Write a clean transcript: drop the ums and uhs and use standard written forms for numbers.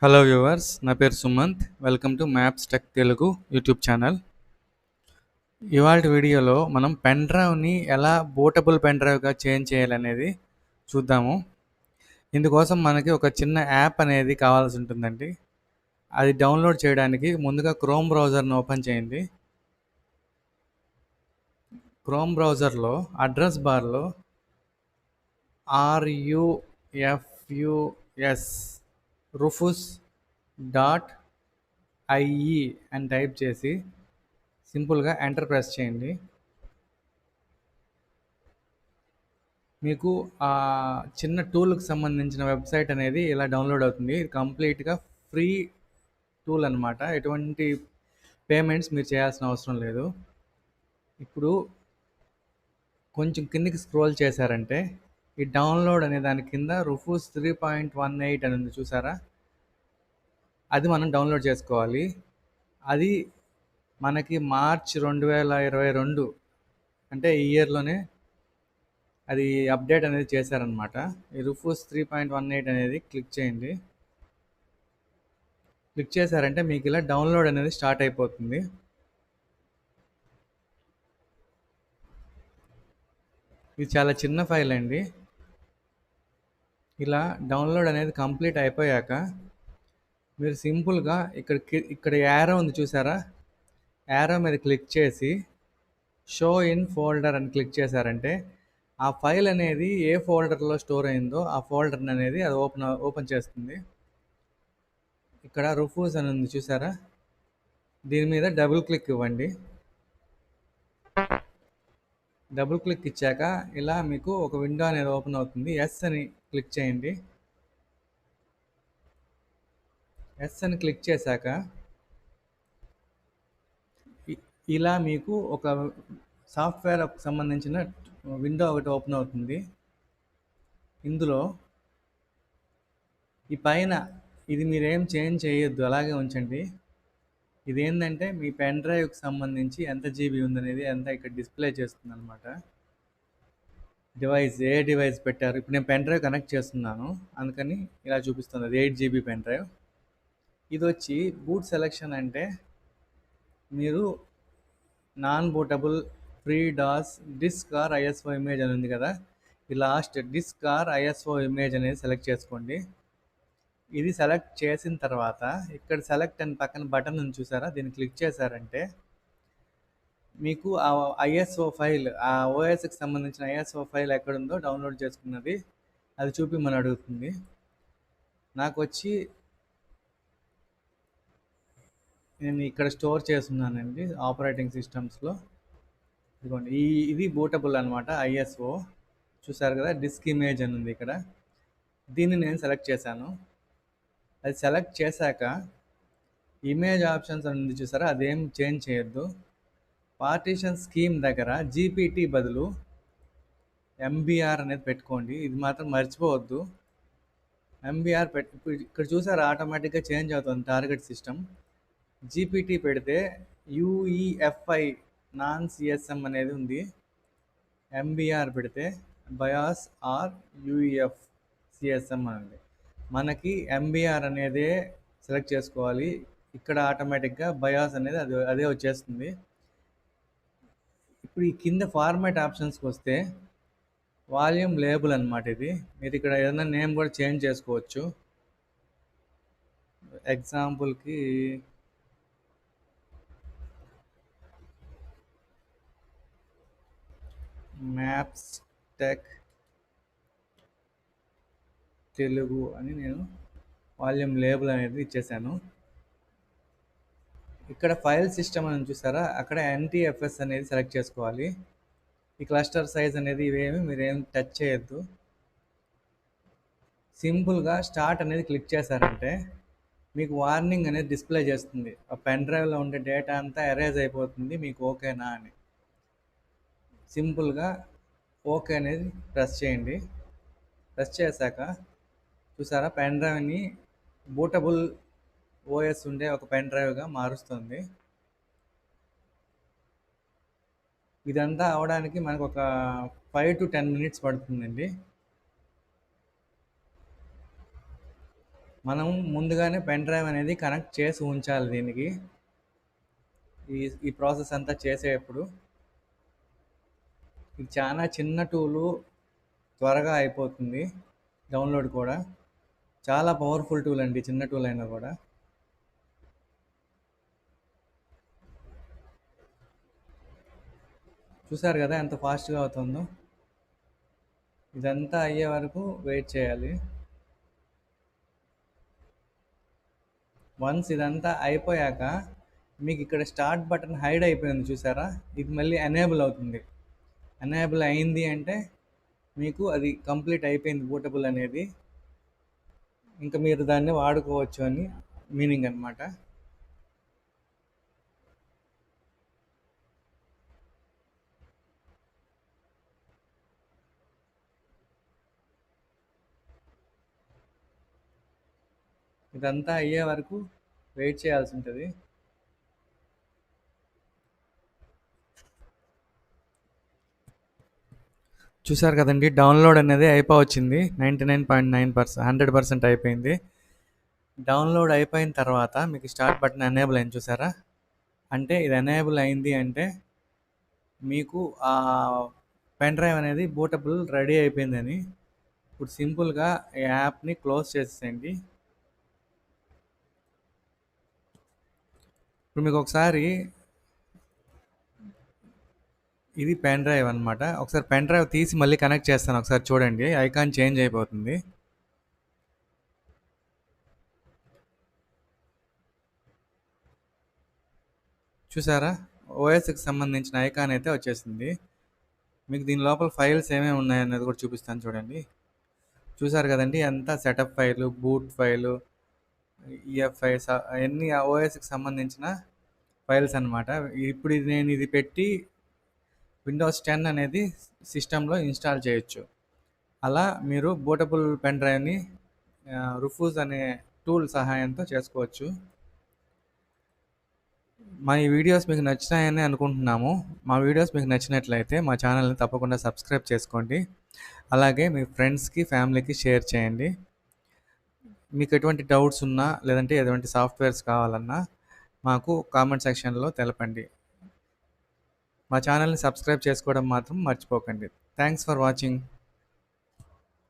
Hello viewers, నా పేరు Sumanth. Welcome to maps tech Telugu YouTube channel. ఇవాళ వీడియోలో మనం పెన్ డ్రైవ్ని ఎలా బూటబుల్ పెన్ డ్రైవ్గా చేంజ్ చేయాలనేది చూద్దాము. ఇందుకోసం మనకి ఒక చిన్న యాప్ అనేది కావాల్సి ఉంటుందండి. అది డౌన్లోడ్ చేయడానికి ముందుగా క్రోమ్ బ్రౌజర్ని ఓపెన్ చేయండి. క్రోమ్ బ్రౌజర్లో అడ్రస్ బార్లో RUFUS rufus డాట్ ఐఈ అని టైప్ చేసి సింపుల్గా ఎంటర్ ప్రెస్ చేయండి. మీకు ఆ చిన్న టూల్కి సంబంధించిన వెబ్సైట్ అనేది ఇలా డౌన్లోడ్ అవుతుంది. ఇది కంప్లీట్గా ఫ్రీ టూల్ అనమాట. ఎటువంటి పేమెంట్స్ మీరు చేయాల్సిన అవసరం లేదు. ఇప్పుడు కొంచెం కిందికి స్క్రోల్ చేశారంటే ఈ డౌన్లోడ్ అనే దాని కింద రుఫూస్ 3.18 అని ఉంది, చూసారా? అది మనం డౌన్లోడ్ చేసుకోవాలి. అది మనకి మార్చ్ 2022 అంటే ఈ ఇయర్లోనే అది అప్డేట్ అనేది చేశారనమాట. ఈ రుఫూస్ 3.18 అనేది క్లిక్ చేయండి. క్లిక్ చేశారంటే మీకు ఇలా డౌన్లోడ్ అనేది స్టార్ట్ అయిపోతుంది. ఇది చాలా చిన్న ఫైల్ అండి. ఇలా డౌన్లోడ్ అనేది కంప్లీట్ అయిపోయాక మీరు సింపుల్గా ఇక్కడ యారో ఉంది, చూసారా? యారో మీద క్లిక్ చేసి షో ఇన్ ఫోల్డర్ అని క్లిక్ చేశారంటే ఆ ఫైల్ అనేది ఏ ఫోల్డర్లో స్టోర్ అయిందో ఆ ఫోల్డర్ అనేది అది ఓపెన్ చేస్తుంది. ఇక్కడ రుఫూస్ అని ఉంది, చూసారా? దీని మీద డబుల్ క్లిక్ ఇవ్వండి. డబుల్ క్లిక్ ఇచ్చాక ఇలా మీకు ఒక విండో అనేది ఓపెన్ అవుతుంది. ఎస్ అని క్లిక్ చేయండి. ఎస్ అని క్లిక్ చేశాక ఇలా మీకు ఒక సాఫ్ట్వేర్ సంబంధించిన విండో ఒకటి ఓపెన్ అవుతుంది. ఇందులో ఈ పైన ఇది మీరేం చేంజ్ చేయొద్దు, అలాగే ఉంచండి. ఇదేంటంటే మీ పెన్ డ్రైవ్కి సంబంధించి ఎంత జీబీ ఉందనేది అంతా ఇక్కడ డిస్ప్లే చేస్తుంది అనమాట. ఏ డివైస్ పెట్టారు. ఇప్పుడు నేను పెన్ డ్రైవ్ కనెక్ట్ చేస్తున్నాను, అందుకని ఇలా చూపిస్తుంది. అది 8 GB పెన్ డ్రైవ్. ఇది వచ్చి బూట్ సెలెక్షన్ అంటే మీరు non bootable, free DOS, disk or ISO image అని ఉంది కదా, ఈ last disk or ISO image అనేది సెలెక్ట్ చేసుకోండి. ఇది సెలెక్ట్ చేసిన తర్వాత ఇక్కడ సెలెక్ట్ అని పక్కన బటన్ ఉంది, చూసారా? దీన్ని క్లిక్ చేశారంటే మీకు ఆ ఐఎస్ఓ ఫైల్, ఆ ఓఎస్కి సంబంధించిన ఐఎస్ఓ ఫైల్ ఎక్కడుందో డౌన్లోడ్ చేసుకున్నది అది చూపిమని అడుగుతుంది. నాకు వచ్చి నేను ఇక్కడ స్టోర్ చేస్తున్నానండి ఆపరేటింగ్ సిస్టమ్స్లో. ఇదిగోండి, ఇది బూటబుల్ అనమాట, ఐఎస్ఓ. చూసారు కదా, డిస్క్ ఇమేజ్ అని ఉంది ఇక్కడ. దీన్ని నేను సెలెక్ట్ చేశాను. అది సెలెక్ట్ చేశాక ఇమేజ్ ఆప్షన్స్ అని ఉంది, చూసారా? అదేం చేంజ్ చేయొద్దు. పార్టీషన్ స్కీమ్ దగ్గర జీపీటీ బదులు ఎంబీఆర్ అనేది పెట్టుకోండి. ఇది మాత్రం మర్చిపోవద్దు. ఎంబీఆర్ ఇప్పుడు ఇక్కడ చూసారా, ఆటోమేటిక్గా చేంజ్ అవుతుంది టార్గెట్ సిస్టమ్. జీపీటీ పెడితే యూఈఎఫ్ఐ నాన్ సిఎస్ఎం అనేది ఉంది. ఎంబీఆర్ పెడితే బయాస్ ఆర్ యూఈఎఫ్ సిఎస్ఎం అనేది. మనకి ఎంబీఆర్ అనేదే సెలెక్ట్ చేసుకోవాలి. ఇక్కడ ఆటోమేటిక్గా బయాస్ అనేది అదే వచ్చేస్తుంది. ఇప్పుడు ఈ కింద ఫార్మాట్ ఆప్షన్స్కి వస్తే వాల్యూమ్ లేబుల్ అనమాట ఇది. మీరు ఇక్కడ ఏదైనా నేమ్ కూడా చేంజ్ చేసుకోవచ్చు. ఎగ్జాంపుల్కి మ్యాప్స్ టెక్ తెలుగు అని నేను వాల్యూమ్ లేబుల్ అనేది ఇచ్చేసాను. ఇక్కడ ఫైల్ సిస్టమ్ అని చూసారా, అక్కడ ఎన్టీఎఫ్ఎస్ అనేది సెలెక్ట్ చేసుకోవాలి. ఈ క్లస్టర్ సైజ్ అనేది ఇవేమి మీరేం టచ్ చేయొద్దు. సింపుల్గా స్టార్ట్ అనేది క్లిక్ చేశారంటే మీకు వార్నింగ్ అనేది డిస్ప్లే చేస్తుంది. ఆ పెన్ డ్రైవ్లో ఉండే డేటా అంతా ఎరేజ్ అయిపోతుంది, మీకు ఓకేనా అని. సింపుల్గా ఓకే అనేది ప్రెస్ చేయండి. ప్రెస్ చేశాక చూసారా, పెన్ డ్రైవ్ని బూటబుల్ ఓఎస్ ఉండే ఒక పెన్ డ్రైవ్గా మారుస్తుంది. ఇదంతా అవడానికి మనకు ఒక 5 to 10 minutes పడుతుందండి. మనం ముందుగానే పెన్ డ్రైవ్ అనేది కనెక్ట్ చేసి ఉంచాలి దీనికి. ఈ ఈ ప్రాసెస్ అంతా చేసేటప్పుడు ఇది చాలా చిన్న టూలు, త్వరగా అయిపోతుంది డౌన్లోడ్ కూడా. చాలా పవర్ఫుల్ టూల్ అండి, చిన్న టూల్ అయినా కూడా. చూసారు కదా ఎంత ఫాస్ట్గా అవుతుందో. ఇదంతా అయ్యే వరకు వెయిట్ చేయాలి. వన్స్ ఇదంతా అయిపోయాక మీకు ఇక్కడ స్టార్ట్ బటన్ హైడ్ అయిపోయింది చూసారా, ఇది మళ్ళీ ఎనేబుల్ అవుతుంది. ఎనేబుల్ అయింది అంటే మీకు అది కంప్లీట్ అయిపోయింది బూటబుల్ అనేది, ఇంకా మీరు దాన్ని వాడుకోవచ్చు అని మీనింగ్ అనమాట. ఇదంతా అయ్యే వరకు వెయిట్ చేయాల్సి ఉంటుంది. చూసారు కదండి, డౌన్లోడ్ అనేది అయిపోవచ్చింది. 99.9%, 100% అయిపోయింది. డౌన్లోడ్ అయిపోయిన తర్వాత మీకు స్టార్ట్ బటన్ ఎనేబుల్ అయింది చూసారా, అంటే ఇది ఎనేబుల్ అయింది అంటే మీకు ఆ పెన్ డ్రైవ్ అనేది బూటబుల్ రెడీ అయిపోయిందని. ఇప్పుడు సింపుల్గా ఈ యాప్ని క్లోజ్ చేసేయండి. ఇప్పుడు మీకు ఒకసారి ఇది పెన్ డ్రైవ్ అనమాట. ఒకసారి పెన్ డ్రైవ్ తీసి మళ్ళీ కనెక్ట్ చేస్తాను, ఒకసారి చూడండి. ఐకాన్ చేంజ్ అయిపోతుంది. చూసారా, ఓఎస్కి సంబంధించిన ఐకాన్ అయితే వచ్చేసింది. మీకు దీని లోపల ఫైల్స్ ఏమేమి ఉన్నాయనేది కూడా చూపిస్తాను చూడండి. చూసారు కదండి, అంతా సెటప్ ఫైలు, బూట్ ఫైలు, ఈఎఫ్ఐస్ అవన్నీ ఓఎస్కి సంబంధించిన ఫైల్స్ అనమాట. ఇప్పుడు నేను ఇది పెట్టి విండోస్ 10 అనేది సిస్టంలో ఇన్స్టాల్ చేయొచ్చు. అలా మీరు బూటబుల్ పెన్ డ్రైవ్ని రుఫూజ్ అనే టూల్ సహాయంతో చేసుకోవచ్చు. మా ఈ వీడియోస్ మీకు నచ్చాయని అనుకుంటున్నాము. మా వీడియోస్ మీకు నచ్చినట్లయితే మా ఛానల్ని తప్పకుండా సబ్స్క్రైబ్ చేసుకోండి. అలాగే మీ ఫ్రెండ్స్కి, ఫ్యామిలీకి షేర్ చేయండి. మీకు ఎటువంటి డౌట్స్ ఉన్నా, లేదంటే ఎటువంటి సాఫ్ట్వేర్స్ కావాలన్నా మాకు కామెంట్ సెక్షన్లో తెలపండి. మా ఛానల్ని సబ్స్క్రైబ్ చేసుకోవడం మాత్రం మర్చిపోకండి. Thanks for watching.